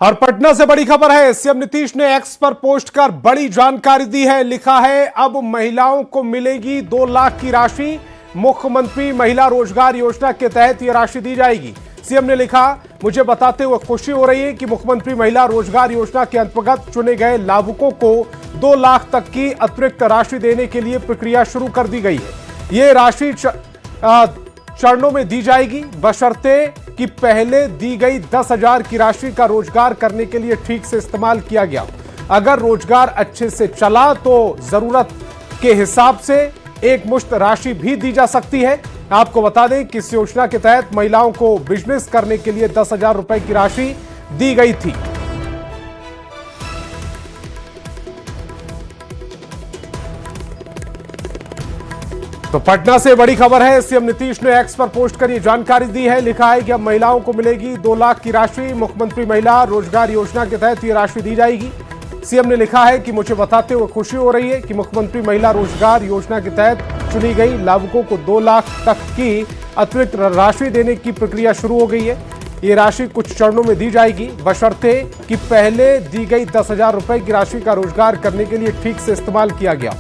और पटना से बड़ी खबर है। सीएम नीतीश ने एक्स पर पोस्ट कर बड़ी जानकारी दी है। लिखा है, अब महिलाओं को मिलेगी 2 लाख की राशि। मुख्यमंत्री महिला रोजगार योजना के तहत यह राशि दी जाएगी। सीएम ने लिखा, मुझे बताते हुए खुशी हो रही है कि मुख्यमंत्री महिला रोजगार योजना के अंतर्गत चुने गए लाभुकों को 2 लाख तक की अतिरिक्त राशि देने के लिए प्रक्रिया शुरू कर दी गई है। ये राशि चरणों में दी जाएगी, बशर्ते कि पहले दी गई 10,000 की राशि का रोजगार करने के लिए ठीक से इस्तेमाल किया गया। अगर रोजगार अच्छे से चला तो जरूरत के हिसाब से एक मुश्त राशि भी दी जा सकती है। आपको बता दें कि इस योजना के तहत महिलाओं को बिजनेस करने के लिए 10,000 रुपए की राशि दी गई थी। तो पटना से बड़ी खबर है। सीएम नीतीश ने एक्स पर पोस्ट कर यह जानकारी दी है। लिखा है कि अब महिलाओं को मिलेगी 2 लाख की राशि। मुख्यमंत्री महिला रोजगार योजना के तहत यह राशि दी जाएगी। सीएम ने लिखा है कि मुझे बताते हुए खुशी हो रही है कि मुख्यमंत्री महिला रोजगार योजना के तहत चुनी गई लाभुकों को 2 लाख तक की अतिरिक्त राशि देने की प्रक्रिया शुरू हो गई है। ये राशि कुछ चरणों में दी जाएगी, बशर्ते कि पहले दी गई 10,000 रुपए की राशि का रोजगार करने के लिए ठीक से इस्तेमाल किया गया।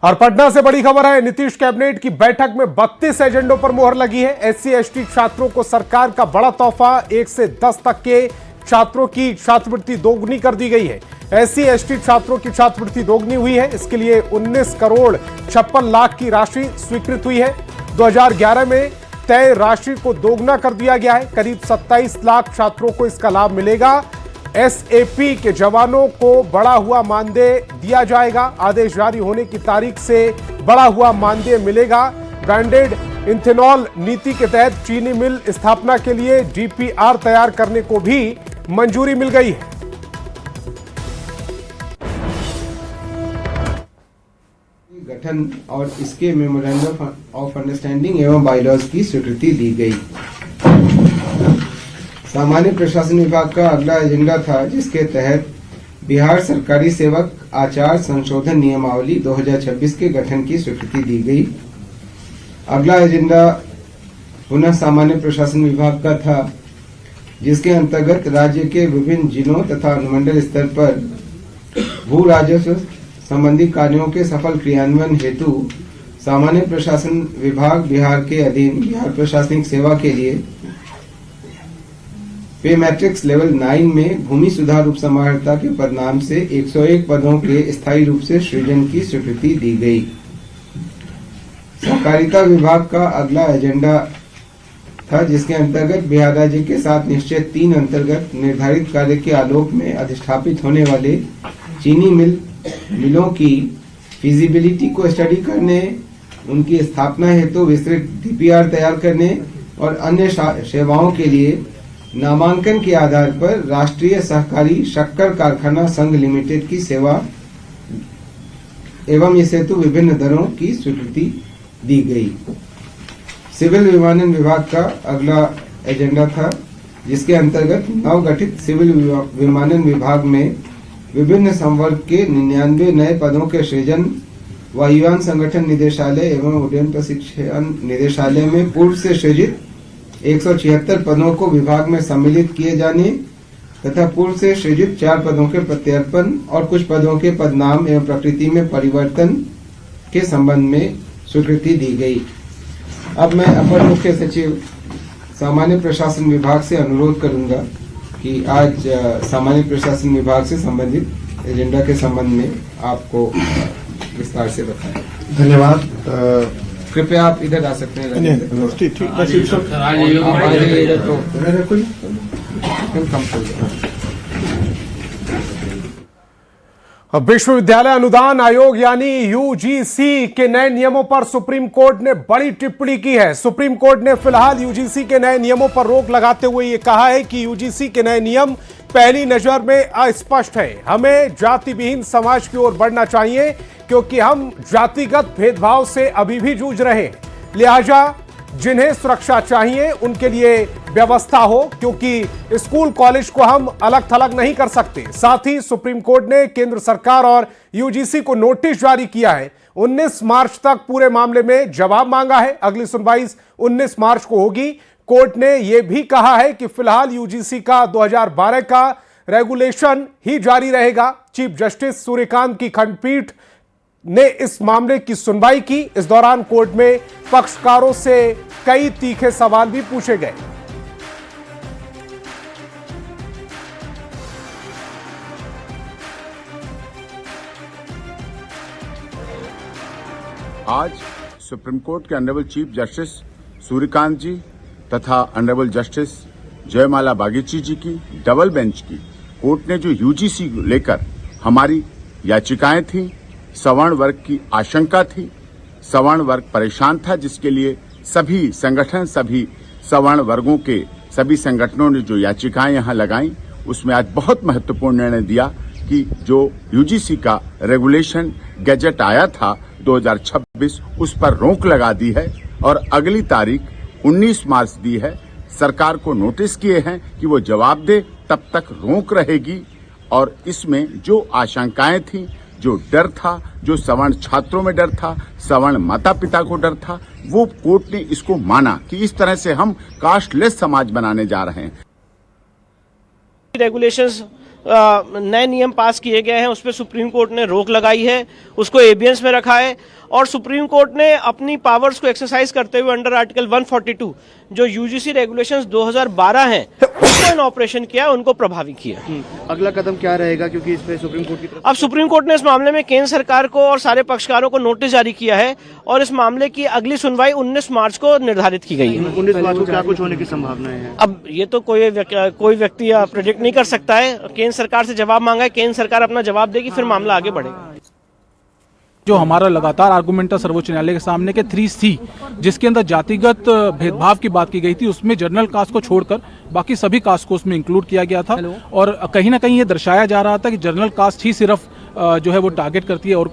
और पटना से बड़ी खबर है। नीतीश कैबिनेट की बैठक में 32 एजेंडों पर मोहर लगी है। SC/ST छात्रों को सरकार का बड़ा तोहफा, 1 से 10 तक के छात्रों की छात्रवृत्ति दोगुनी कर दी गई है। SC/ST छात्रों की छात्रवृत्ति दोगुनी हुई है। इसके लिए 19 करोड़ 56 लाख की राशि स्वीकृत हुई है। 2011 में तय राशि को दोगुना कर दिया गया है। करीब 27 लाख छात्रों को इसका लाभ मिलेगा। SAP के जवानों को बढ़ा हुआ मानदेय दिया जाएगा। आदेश जारी होने की तारीख से बढ़ा हुआ मानदेय मिलेगा। ब्रांडेड इथेनॉल नीति के तहत चीनी मिल स्थापना के लिए DPR तैयार करने को भी मंजूरी मिल गई है। गठन और इसके मेमोरेंडम ऑफ अंडरस्टैंडिंग एवं बायलॉज की स्वीकृति दी गई। सामान्य प्रशासन विभाग का अगला एजेंडा था, जिसके तहत बिहार सरकारी सेवक आचार संशोधन नियमावली 2026 के गठन की स्वीकृति दी गई। अगला एजेंडा पुनः सामान्य प्रशासन विभाग का था, जिसके अंतर्गत राज्य के विभिन्न जिलों तथा अनुमंडल स्तर पर भू राजस्व संबंधी कार्यों के सफल क्रियान्वयन हेतु सामान्य प्रशासन विभाग बिहार के अधीन बिहार प्रशासनिक सेवा के लिए पे मैट्रिक्स लेवल 9 में भूमि सुधार उप समाहर्ता के पदनाम से 101 पदों के स्थायी रूप से सृजन की स्वीकृति दी गई। सहकारिता विभाग का अगला एजेंडा था, जिसके अंतर्गत बिहार राज्य के साथ निश्चित 3 अंतर्गत निर्धारित कार्य के आलोक में अधिष्ठापित होने वाले चीनी मिलों की फिजिबिलिटी को स्टडी करने, उनकी स्थापना हेतु विस्तृत DPR तैयार करने और अन्य सेवाओं के लिए नामांकन के आधार पर राष्ट्रीय सहकारी शक्कर कारखाना संघ लिमिटेड की सेवा एवं इस हेतु विभिन्न दरों की स्वीकृति दी गई। सिविल विमानन विभाग का अगला एजेंडा था, जिसके अंतर्गत नवगठित सिविल विमानन विभाग में विभिन्न संवर्ग के 99 नए पदों के सृजन, वायुयान संगठन निदेशालय एवं उड्डयन प्रशिक्षण निदेशालय में पूर्व से सृजित 176 पदों को विभाग में सम्मिलित किए जाने तथा पूर्व से सृजित 4 पदों के प्रत्यर्पण और कुछ पदों के पदनाम एवं प्रकृति में परिवर्तन के संबंध में स्वीकृति दी गई। अब मैं अपर मुख्य सचिव सामान्य प्रशासन विभाग से अनुरोध करूंगा कि आज सामान्य प्रशासन विभाग से संबंधित एजेंडा के संबंध में आपको विस्तार से बताएं। धन्यवाद। कृपया आप इधर आ सकते हैं। विश्वविद्यालय अनुदान आयोग यानी UGC के नए नियमों पर सुप्रीम कोर्ट ने बड़ी टिप्पणी की है। सुप्रीम कोर्ट ने फिलहाल UGC के नए नियमों पर रोक लगाते हुए यह कहा है कि UGC के नए नियम पहली नजर में अस्पष्ट है। हमें जाति विहीन समाज की ओर बढ़ना चाहिए, क्योंकि हम जातिगत भेदभाव से अभी भी जूझ रहे हैं। लिहाजा जिन्हें सुरक्षा चाहिए उनके लिए व्यवस्था हो, क्योंकि स्कूल कॉलेज को हम अलग थलग नहीं कर सकते। साथ ही सुप्रीम कोर्ट ने केंद्र सरकार और UGC को नोटिस जारी किया है। 19 मार्च तक पूरे मामले में जवाब मांगा है। अगली सुनवाई 19 मार्च को होगी। कोर्ट ने यह भी कहा है कि फिलहाल यूजीसी का 2012 का रेगुलेशन ही जारी रहेगा। चीफ जस्टिस सूर्यकांत की खंडपीठ ने इस मामले की सुनवाई की। इस दौरान कोर्ट में पक्षकारों से कई तीखे सवाल भी पूछे गए। आज सुप्रीम कोर्ट के ऑनरेबल चीफ जस्टिस सूर्यकांत जी तथा ऑनरेबल जस्टिस जयमाला बागीची जी की डबल बेंच की कोर्ट ने जो यूजीसी लेकर हमारी याचिकाएं थी, सवर्ण वर्ग की आशंका थी, सवर्ण वर्ग परेशान था, जिसके लिए सभी संगठन, सभी सवर्ण वर्गों के सभी संगठनों ने जो याचिकाएं यहां लगाई, उसमें आज बहुत महत्वपूर्ण निर्णय दिया कि जो यूजीसी का रेगुलेशन गैजेट आया था 2026 उस पर रोक लगा दी है और अगली तारीख 19 मार्च दी है। सरकार को नोटिस किए हैं कि वो जवाब दे, तब तक रोक रहेगी। और इसमें जो आशंकाएं थी, जो डर था, जो सवर्ण छात्रों में डर था, सवर्ण माता पिता को डर था, वो कोर्ट ने इसको माना कि इस तरह से हम कास्टलेस समाज बनाने जा रहे हैं। रेगुलेशंस नए नियम पास किए गए हैं, उस पर सुप्रीम कोर्ट ने रोक लगाई है, उसको एबियंस में रखा है और सुप्रीम कोर्ट ने अपनी पावर्स को एक्सरसाइज करते हुए अंडर आर्टिकल 142 जो यूजीसी रेगुलेशंस 2012 हैं उनको इन ऑपरेशन किया, उनको प्रभावी किया। अगला कदम क्या रहेगा, क्योंकि इस पे सुप्रीम कोर्ट की तरफ अब सुप्रीम कोर्ट ने इस मामले में केंद्र सरकार को और सारे पक्षकारों को नोटिस जारी किया है और इस मामले की अगली सुनवाई 19 मार्च को निर्धारित की गई है। 19 मार्च को क्या कुछ होने की संभावनाएं हैं? अब ये तो कोई व्यक्ति प्रेडिक्ट नहीं कर सकता है। केंद्र सरकार से जवाब मांगा है, केंद्र सरकार अपना जवाब देगी, फिर मामला आगे बढ़ेगा। जो हमारा लगातार आर्गुमेंट था सर्वोच्च न्यायालय के सामने के 3C, जिसके अंदर जातिगत भेदभाव की बात की गई थी, उसमें जनरल कास्ट को छोड़कर बाकी सभी कास्ट को उसमें इंक्लूड किया गया था। और कहीं ना कहीं ये दर्शाया जा रहा था कि जनरल कास्ट ही सिर्फ जो है वो टारगेट करती है और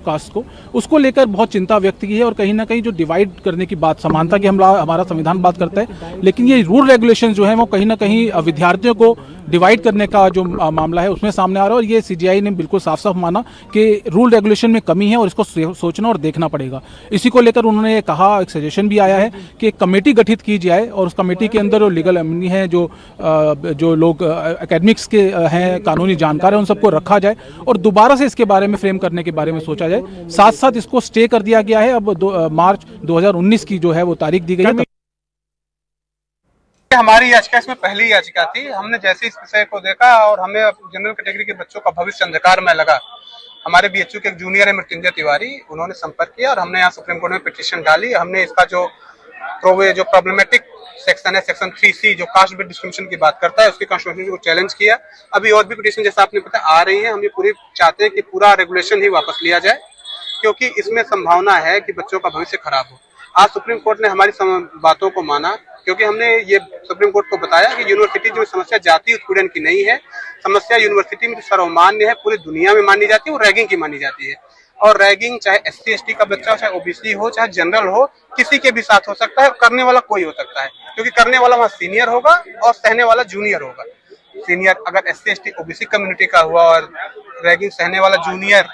कास्ट को, उसको लेकर बहुत चिंता व्यक्त की है। और कहीं ना कहीं जो डिवाइड करने की बात, समानता की हमारा संविधान बात करता है, लेकिन ये रूल रेगुलेशन जो है वो कहीं ना कहीं विद्यार्थियों को डिवाइड करने का जो मामला है उसमें सामने आ रहा है। और ये सीजीआई ने बिल्कुल साफ साफ माना कि रूल रेगुलेशन में कमी है और इसको सोचना और देखना पड़ेगा। इसी को लेकर उन्होंने कहा, एक सजेशन भी आया है कि एक कमेटी गठित की जाए और उस कमेटी के अंदर जो लीगल एमिनी है, जो लोग एकेडमिक्स के हैं, कानूनी जानकार हैं, उन सबको रखा जाए और दोबारा से इसके बारे में फ्रेम करने के बारे में सोचा जाए। साथ साथ इसको स्टे कर दिया गया है। अब मार्च 2019 की जो है वो तारीख दी गई है। हमारी याचिका इसमें पहली याचिका थी। हमने जैसे इस विषय को देखा और हमें जनरल कैटेगरी के बच्चों का भविष्य अंधकार में लगा, हमारे बीएचयू के एक जूनियर है मृत्युंजय तिवारी, उन्होंने संपर्क किया और हमने यहाँ सुप्रीम कोर्ट में पिटीशन डाली। हमने इसका जो प्रॉब्लमेटिक सेक्शन है, सेक्शन 3C जो कास्ट बेस्ड डिस्क्रिमिनेशन की बात करता है, उसकी कॉन्स्टिट्यूशनलिटी को चैलेंज किया। अभी और भी पिटीशन जैसा आपने पता आ रही है। हम ये पूरी चाहते हैं कि पूरा रेगुलेशन ही वापस लिया जाए, क्योंकि इसमें संभावना है कि बच्चों का भविष्य खराब हो। आज सुप्रीम कोर्ट ने हमारी बातों को माना, क्योंकि हमने ये सुप्रीम कोर्ट को बताया कि यूनिवर्सिटी जो समस्या जाति उत्पीड़न की नहीं है, समस्या यूनिवर्सिटी में जो सर्वमान्य है, पूरी दुनिया में मानी जाती है, वो रैगिंग की मानी जाती है। और रैगिंग चाहे SC ST का बच्चा हो, चाहे OBC हो, चाहे जनरल हो, किसी के भी साथ हो सकता है। करने वाला कोई हो सकता है, क्योंकि करने वाला वहाँ सीनियर होगा और सहने वाला जूनियर होगा। सीनियर अगर SC ST OBC कम्युनिटी का हुआ और रैगिंग सहने वाला जूनियर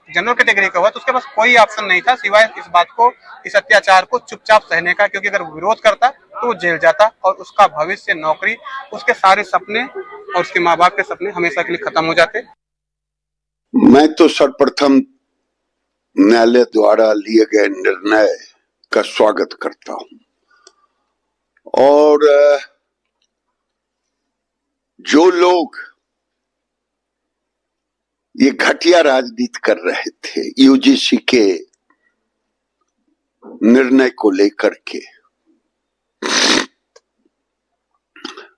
जनरल कैटेगरी का हुआ, तो उसके पास कोई ऑप्शन नहीं था सिवाय इस बात को, इस अत्याचार को चुपचाप सहने का, क्योंकि अगर विरोध करता तो वो जेल जाता और उसका भविष्य, नौकरी, उसके सारे सपने और उसके माँ बाप के सपने हमेशा के लिए खत्म हो जाते। मैं तो सर्वप्रथम न्यायालय द्वारा लिए गए निर्णय का स्वागत करता हूं और जो लोग ये घटिया राजनीति कर रहे थे यूजीसी के निर्णय को लेकर के,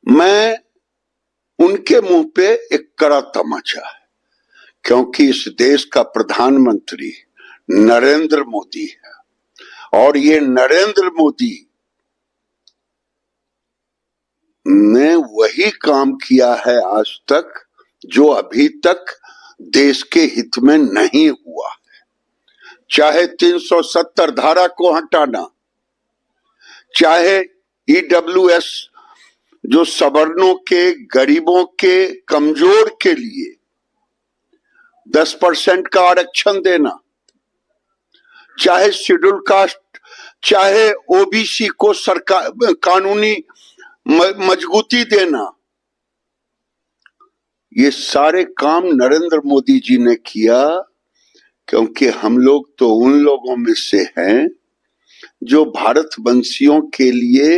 मैं उनके मुंह पे एक कड़ा तमाचा है, क्योंकि इस देश का प्रधानमंत्री नरेंद्र मोदी है और ये नरेंद्र मोदी ने वही काम किया है आज तक जो अभी तक देश के हित में नहीं हुआ है। चाहे 370 धारा को हटाना, चाहे EWS जो सवर्णों के, गरीबों के, कमजोर के लिए 10% का आरक्षण देना, चाहे शेड्यूल कास्ट, चाहे OBC को सरकार कानूनी मजबूती देना, ये सारे काम नरेंद्र मोदी जी ने किया, क्योंकि हम लोग तो उन लोगों में से हैं जो भारतवंशियों के लिए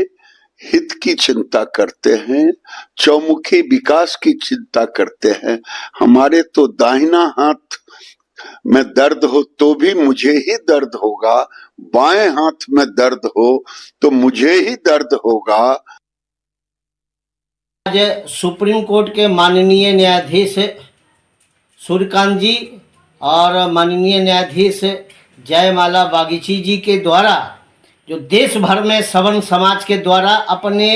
हित की चिंता करते हैं, चौमुखी विकास की चिंता करते हैं। हमारे तो दाहिना हाथ में दर्द हो तो भी मुझे ही दर्द होगा, बाएं हाथ में दर्द हो तो मुझे ही दर्द होगा। आज सुप्रीम कोर्ट के माननीय न्यायाधीश सूर्यकांत जी और माननीय न्यायाधीश जयमाला बागीची जी के द्वारा जो देश भर में सवर्ण समाज के द्वारा अपने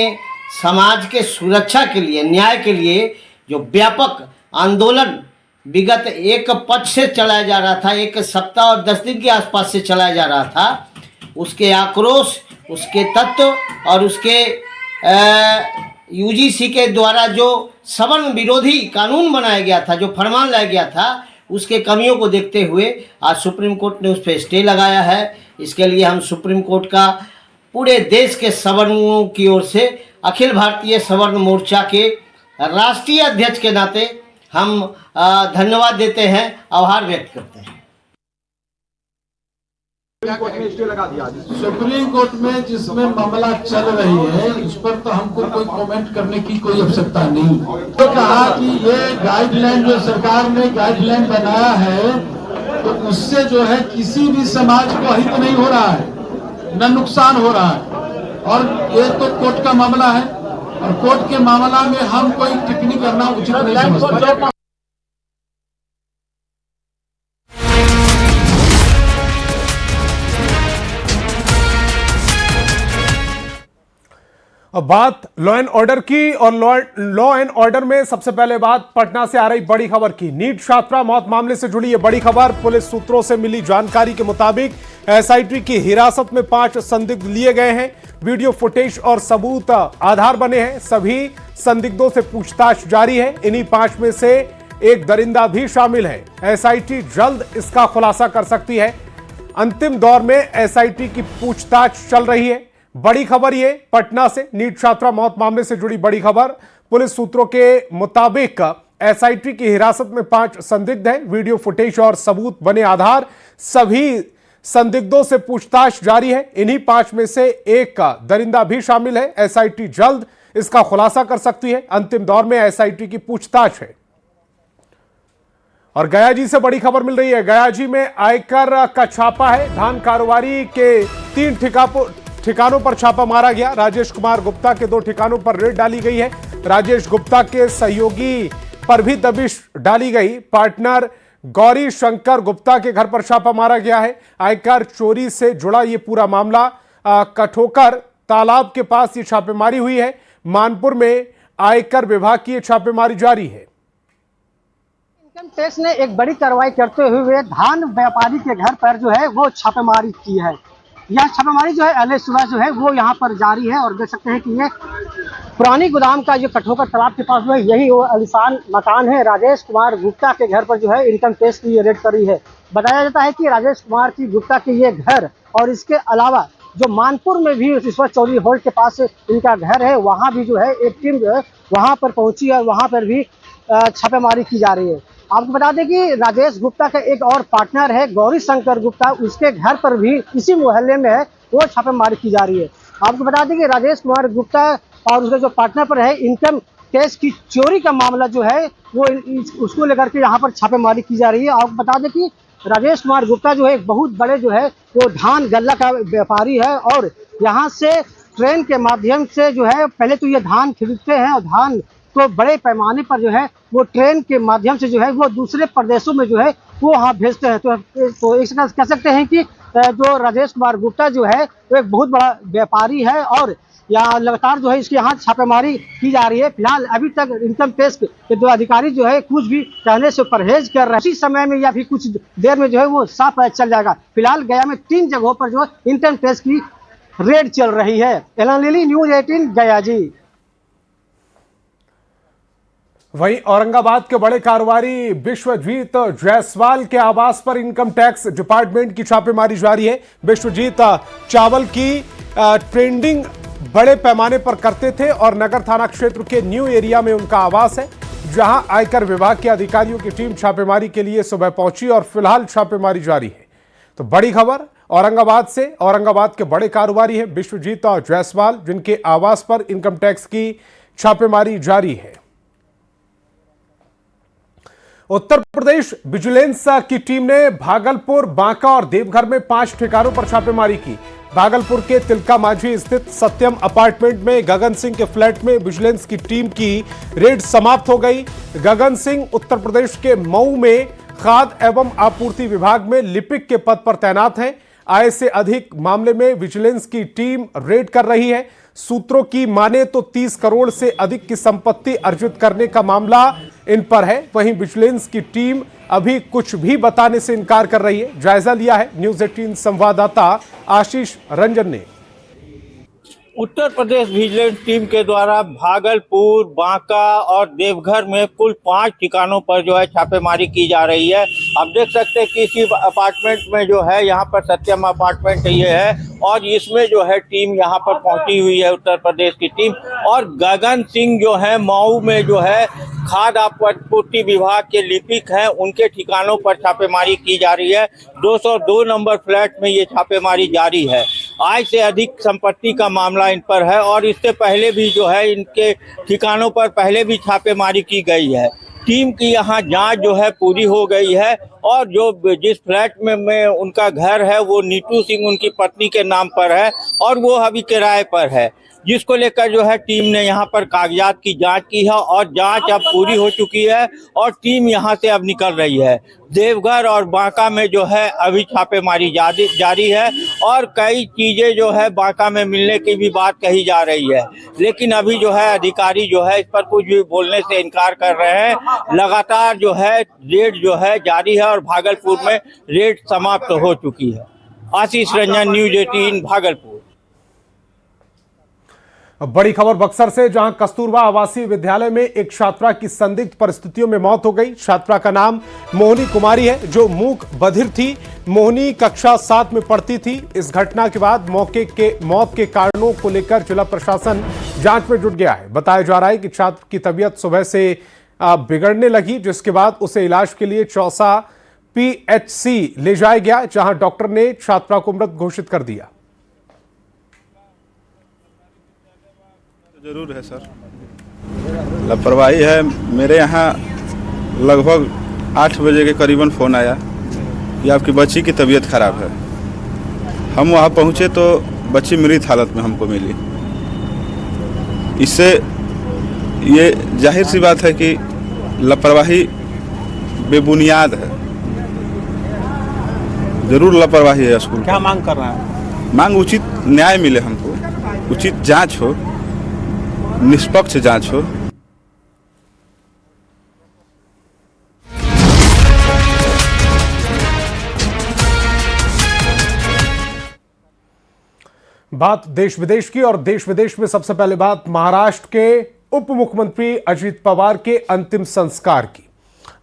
समाज के सुरक्षा के लिए, न्याय के लिए जो व्यापक आंदोलन विगत एक पक्ष से चलाया जा रहा था, एक सप्ताह और 10 दिन के आसपास से चलाया जा रहा था, उसके आक्रोश, उसके तत्व और उसके यूजीसी के द्वारा जो सवर्ण विरोधी कानून बनाया गया था, जो फरमान लाया गया था, उसके कमियों को देखते हुए आज सुप्रीम कोर्ट ने उस पर स्टे लगाया है। इसके लिए हम सुप्रीम कोर्ट का पूरे देश के सवर्णों की ओर से अखिल भारतीय सवर्ण मोर्चा के राष्ट्रीय अध्यक्ष के नाते हम धन्यवाद देते हैं, आभार व्यक्त करते हैं। सुप्रीम कोर्ट में जिसमें मामला चल रही है उस पर तो हमको कोई कमेंट करने की कोई आवश्यकता नहीं। तो कहा कि ये गाइडलाइन जो सरकार ने गाइडलाइन बनाया है तो उससे जो है किसी भी समाज को हित नहीं हो रहा है, न नुकसान हो रहा है, और ये तो कोर्ट का मामला है और कोर्ट के मामला में हम कोई टिप्पणी करना उचित नहीं समझते। अब बात लॉ एंड ऑर्डर की, और लॉ एंड ऑर्डर में सबसे पहले बात पटना से आ रही बड़ी खबर की। नीट छात्रा मौत मामले से जुड़ी ये बड़ी खबर। पुलिस सूत्रों से मिली जानकारी के मुताबिक एसआईटी की हिरासत में 5 संदिग्ध लिए गए हैं। वीडियो फुटेज और सबूत आधार बने हैं। सभी संदिग्धों से पूछताछ जारी है। इन्हीं 5 में से एक दरिंदा भी शामिल है। एसआईटी जल्द इसका खुलासा कर सकती है। अंतिम दौर में एसआईटी की पूछताछ चल रही है। बड़ी खबर ये पटना से, नीट छात्रा मौत मामले से जुड़ी बड़ी खबर। पुलिस सूत्रों के मुताबिक एसआईटी की हिरासत में 5 संदिग्ध हैं। वीडियो फुटेज और सबूत बने आधार। सभी संदिग्धों से पूछताछ जारी है। इन्हीं 5 में से एक का दरिंदा भी शामिल है। एसआईटी जल्द इसका खुलासा कर सकती है। अंतिम दौर में एसआईटी की पूछताछ है। और गया जी से बड़ी खबर मिल रही है। गया जी में आयकर का छापा है। धान कारोबारी के 3 ठिकानों पर छापा मारा गया। राजेश कुमार गुप्ता के 2 ठिकानों पर रेड डाली गई है। राजेश गुप्ता के सहयोगी पर भी दबिश डाली गई। पार्टनर गौरी शंकर गुप्ता के घर पर छापा मारा गया है। आयकर चोरी से जुड़ा ये पूरा मामला कठोकर तालाब के पास ये छापेमारी हुई है। मानपुर में आयकर विभाग की ये छापेमारी जारी है। इनकम टैक्स ने एक बड़ी कार्रवाई करते हुए धान व्यापारी के घर पर जो है वो छापेमारी की है। यह छापेमारी जो है अगले सुबह जो है वो यहाँ पर जारी है। और देख सकते हैं कि ये पुरानी गोदाम का जो कठोकर तालाब के पास जो है यही वो आलिशान मकान है। राजेश कुमार गुप्ता के घर पर जो है इनकम टैक्स की ये रेड करी है। बताया जाता है कि राजेश कुमार की गुप्ता के ये घर और इसके अलावा जो मानपुर में भी ईश्वर चौधरी हॉल के पास इनका घर है, वहाँ भी जो है एक टीम जो है वहाँ पर पहुँची है। वहाँ पर भी छापेमारी की जा रही है। आपको बता दें कि राजेश गुप्ता का एक और पार्टनर है गौरी शंकर गुप्ता, उसके घर पर भी इसी मोहल्ले में है, वो छापेमारी की जा रही है। आपको बता दें कि राजेश कुमार गुप्ता और उसका जो पार्टनर पर है इनकम टैक्स की चोरी का मामला जो है वो उसको लेकर के यहाँ पर छापेमारी की जा रही है। आपको बता दें कि राजेश कुमार गुप्ता जो है एक बहुत बड़े जो है वो धान गल्ला का व्यापारी है और यहाँ से ट्रेन के माध्यम से जो है पहले तो ये धान खरीदते हैं और धान तो बड़े पैमाने पर जो है वो ट्रेन के माध्यम से जो है वो दूसरे प्रदेशों में जो है वो वहाँ भेजते हैं। तो एक कह सकते हैं कि जो राजेश कुमार गुप्ता जो है वो एक बहुत बड़ा व्यापारी है और यहाँ लगातार जो है इसके यहाँ छापेमारी की जा रही है। फिलहाल अभी तक इनकम टैक्स के 2 अधिकारी जो है कुछ भी कहने से परहेज कर रहे हैं। इसी समय में या फिर कुछ देर में जो है वो साफ चल जाएगा। फिलहाल गया में 3 जगहों पर जो इनकम टैक्स की रेड चल रही है। एलएनलीली न्यूज 18 गया जी। वहीं औरंगाबाद के बड़े कारोबारी विश्वजीत जायसवाल के आवास पर इनकम टैक्स डिपार्टमेंट की छापेमारी जारी है। विश्वजीत चावल की ट्रेंडिंग बड़े पैमाने पर करते थे और नगर थाना क्षेत्र के न्यू एरिया में उनका आवास है, जहां आयकर विभाग के अधिकारियों की टीम छापेमारी के लिए सुबह पहुंची और फिलहाल छापेमारी जारी है। तो बड़ी खबर औरंगाबाद से। औरंगाबाद के बड़े कारोबारी हैं विश्वजीत और जायसवाल, जिनके आवास पर इनकम टैक्स की छापेमारी जारी है। उत्तर प्रदेश विजिलेंस की टीम ने भागलपुर, बांका और देवघर में 5 ठिकानों पर छापेमारी की। भागलपुर के तिलका मांझी स्थित सत्यम अपार्टमेंट में गगन सिंह के फ्लैट में विजिलेंस की टीम की रेड समाप्त हो गई। गगन सिंह उत्तर प्रदेश के मऊ में खाद्य एवं आपूर्ति विभाग में लिपिक के पद पर तैनात हैं। आय से अधिक मामले में विजिलेंस की टीम रेड कर रही है। सूत्रों की माने तो 30 करोड़ से अधिक की संपत्ति अर्जित करने का मामला इन पर है। वहीं विजिलेंस की टीम अभी कुछ भी बताने से इनकार कर रही है। जायजा लिया है न्यूज़ 18 संवाददाता आशीष रंजन ने। उत्तर प्रदेश विजिलेंस टीम के द्वारा भागलपुर, बांका और देवघर में कुल 5 ठिकानों पर जो है छापेमारी की जा रही है। आप देख सकते हैं कि इसी अपार्टमेंट में जो है, यहाँ पर सत्यम अपार्टमेंट ये है और इसमें जो है टीम यहाँ पर पहुंची हुई है, उत्तर प्रदेश की टीम। और गगन सिंह जो है मऊ में जो है खाद्य आपूर्ति विभाग के लिपिक हैं, उनके ठिकानों पर छापेमारी की जा रही है। 202 नंबर फ्लैट में ये छापेमारी जारी है। आय से अधिक संपत्ति का मामला इन पर है और इससे पहले भी जो है इनके ठिकानों पर पहले भी छापेमारी की गई है। टीम की यहाँ जांच जो है पूरी हो गई है और जो जिस फ्लैट में उनका घर है वो नीतू सिंह उनकी पत्नी के नाम पर है और वो अभी किराए पर है, जिसको लेकर जो है टीम ने यहाँ पर कागजात की जांच की है और जांच अब पूरी हो चुकी है और टीम यहाँ से अब निकल रही है। देवघर और बांका में जो है अभी छापेमारी जारी है और कई चीजें जो है बांका में मिलने की भी बात कही जा रही है, लेकिन अभी जो है अधिकारी जो है इस पर कुछ भी बोलने से इनकार कर रहे हैं। लगातार जो है रेड जो है जारी है और भागलपुर में रेड समाप्त हो चुकी है। आशीष रंजन, न्यूज़ 18 भागलपुर। बड़ी खबर बक्सर से, जहां कस्तूरबा आवासीय विद्यालय में एक छात्रा की संदिग्ध परिस्थितियों में मौत हो गई। छात्रा का नाम मोहनी कुमारी है, जो मूक बधिर थी। मोहनी कक्षा 7 में पढ़ती थी। इस घटना के बाद मौत के कारणों को लेकर जिला प्रशासन जांच में जुट गया है। बताया जा रहा है कि छात्र की तबीयत सुबह से बिगड़ने लगी, जिसके बाद उसे इलाज के लिए चौसा PHC ले जाया गया, जहां डॉक्टर ने छात्रा को मृत घोषित कर दिया। जरूर है सर, लापरवाही है। मेरे यहाँ लगभग 8 बजे के करीबन फ़ोन आया कि आपकी बच्ची की तबीयत खराब है। हम वहाँ पहुँचे तो बच्ची मृत हालत में हमको मिली। इससे ये जाहिर सी बात है कि लापरवाही बेबुनियाद है। जरूर लापरवाही है स्कूल। क्या मांग कर रहा है? मांग उचित न्याय मिले हमको, उचित जांच हो, निष्पक्ष जांच हो। बात देश विदेश की, और देश विदेश में सबसे पहले बात महाराष्ट्र के उप मुख्यमंत्री अजीत पवार के अंतिम संस्कार की।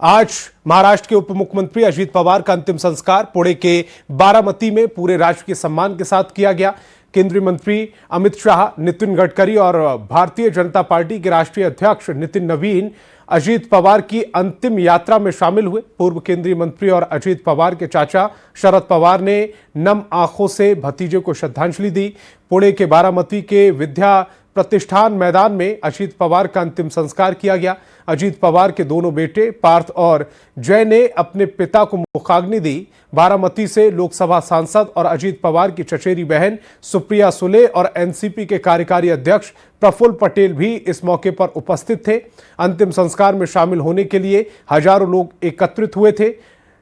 आज महाराष्ट्र के उप मुख्यमंत्री अजीत पवार का अंतिम संस्कार पुणे के बारामती में पूरे राजकीय सम्मान के साथ किया गया। केंद्रीय मंत्री अमित शाह, नितिन गडकरी और भारतीय जनता पार्टी के राष्ट्रीय अध्यक्ष नितिन नवीन अजीत पवार की अंतिम यात्रा में शामिल हुए। पूर्व केंद्रीय मंत्री और अजीत पवार के चाचा शरद पवार ने नम आंखों से भतीजे को श्रद्धांजलि दी। पुणे के बारामती के विद्या प्रतिष्ठान मैदान में अजीत पवार का अंतिम संस्कार किया गया। अजीत पवार के दोनों बेटे पार्थ और जय ने अपने पिता को मुखाग्नि दी। बारामती से लोकसभा सांसद और अजीत पवार की चचेरी बहन सुप्रिया सुले और एनसीपी के कार्यकारी अध्यक्ष प्रफुल्ल पटेल भी इस मौके पर उपस्थित थे। अंतिम संस्कार में शामिल होने के लिए हजारों लोग एकत्रित हुए थे।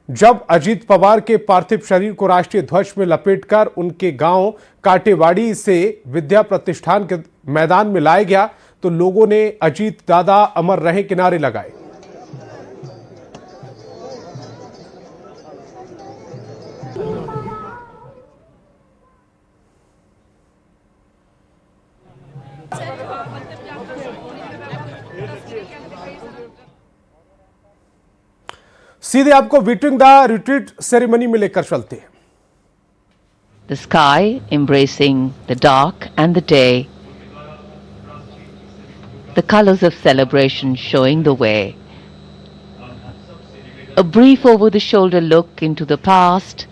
जब अजीत पवार के पार्थिव शरीर को राष्ट्रीय ध्वज में लपेटकर उनके गांव काटेवाड़ी से विद्या प्रतिष्ठान के मैदान में लाया गया, तो लोगों ने अजीत दादा अमर रहे के नारे लगाए। सीधे आपको वीटिंग द रिट्रीट सेरेमनी में लेकर चलते हैं। The sky embracing the dark and the day the colors of celebration showing the way. A brief over-the-shoulder look into the past.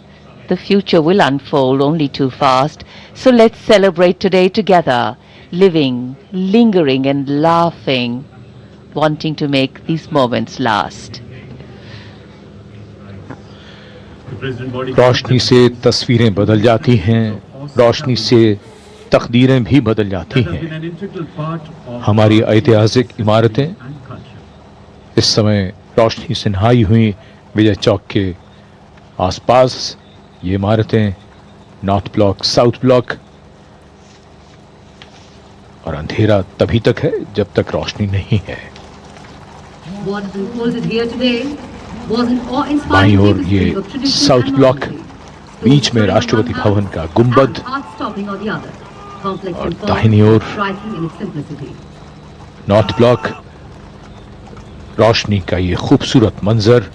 The future will unfold only too fast. So let's celebrate today together, living, lingering and laughing, wanting to make these moments last. रोशनी से तस्वीरें बदल जाती हैं, रोशनी से तकदीरें भी बदल जाती हैं। हमारी ऐतिहासिक इमारतें इस समय रोशनी से नहाई हुई। विजय चौक के आसपास ये इमारतें नॉर्थ ब्लॉक, साउथ ब्लॉक, और अंधेरा तभी तक है जब तक रोशनी नहीं है। बाईं ओर ये साउथ ब्लॉक, बीच में राष्ट्रपति भवन का गुंबद और दाहिनी ओर नॉर्थ ब्लॉक। रोशनी का ये खूबसूरत मंजर।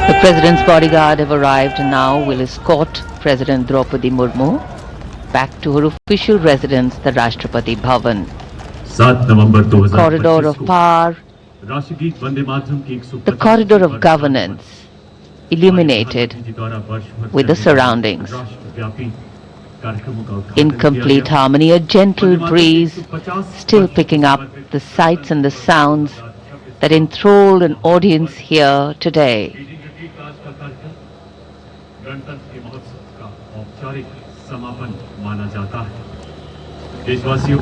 The President's bodyguard have arrived and now will escort President Draupadi Murmu back to her official residence, the Rashtrapati Bhavan. 7 November 2025 Corridor of power, राष्ट्रगीत वंदे मातरम की 150 the corridor of governance, illuminated with the surroundings. In complete harmony, a gentle breeze still picking up the sights and the sounds that enthralled an audience here today. गणतंत्र महोत्सव का औपचारिक समापन माना जाता है। देशवासियों,